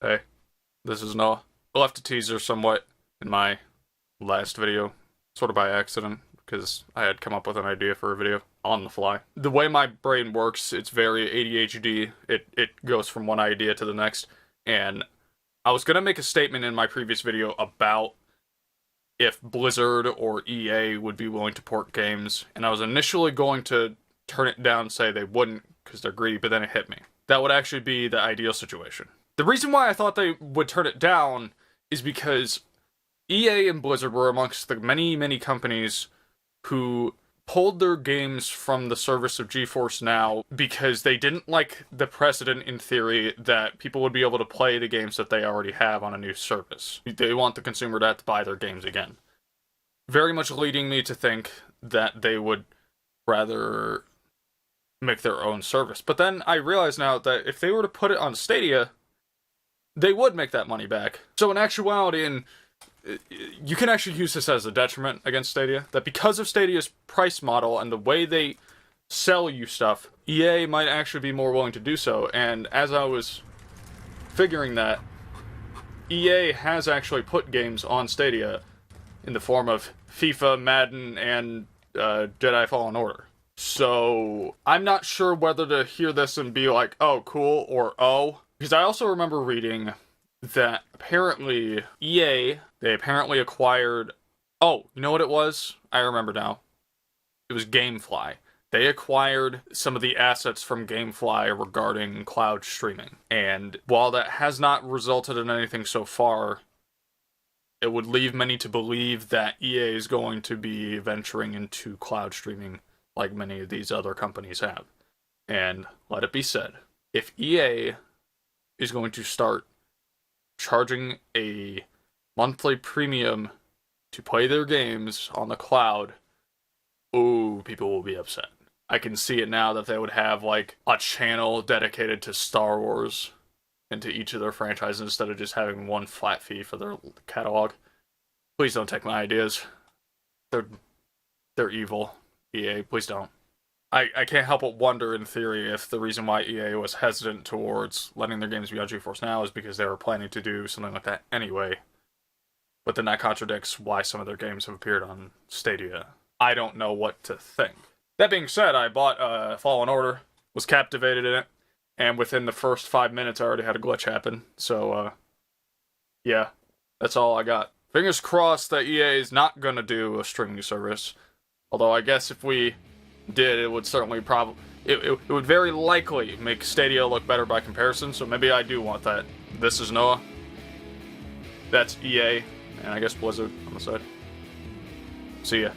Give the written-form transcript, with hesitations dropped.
Hey, this is Noah. I left a teaser somewhat in my last video, sort of by accident, because I had come up with an idea for a video on the fly. The way my brain works, it's very ADHD. It goes from one idea to the next, and I was gonna make a statement in my previous video about if Blizzard or EA would be willing to port games, and I was initially going to turn it down and say they wouldn't because they're greedy, but then it hit me. That would actually be the ideal situation. The reason why I thought they would turn it down is because EA and Blizzard were amongst the many companies who pulled their games from the service of GeForce Now because they didn't like the precedent in theory that people would be able to play the games that they already have on a new service. They want the consumer to have to buy their games again. Very much leading me to think that they would rather make their own service. But then I realize now that if they were to put it on Stadia, they would make that money back. So in actuality, and you can actually use this as a detriment against Stadia, that because of Stadia's price model and the way they sell you stuff, EA might actually be more willing to do so. And as I was figuring that, EA has actually put games on Stadia in the form of FIFA, Madden, and Jedi Fallen Order. So I'm not sure whether to hear this and be like, oh, cool, or oh. Because I also remember reading that apparently EA, they apparently acquired... Oh, you know what it was? I remember now. It was Gamefly. They acquired some of the assets from Gamefly regarding cloud streaming. And while that has not resulted in anything so far, it would leave many to believe that EA is going to be venturing into cloud streaming like many of these other companies have. And let it be said, if EA is going to start charging a monthly premium to play their games on the cloud, ooh, people will be upset. I can see it now that they would have like a channel dedicated to Star Wars and to each of their franchises instead of just having one flat fee for their catalog. Please don't take my ideas. They're evil. EA, please don't. I can't help but wonder, in theory, if the reason why EA was hesitant towards letting their games be on GeForce Now is because they were planning to do something like that anyway. But then that contradicts why some of their games have appeared on Stadia. I don't know what to think. That being said, I bought Fallen Order, was captivated in it, and within the first 5 minutes I already had a glitch happen. So, yeah, that's all I got. Fingers crossed that EA is not going to do a streaming service. Although I guess if we did, it would certainly it would very likely make Stadia look better by comparison, so maybe I do want that. This is Noah. That's EA, and I guess Blizzard on the side. See ya.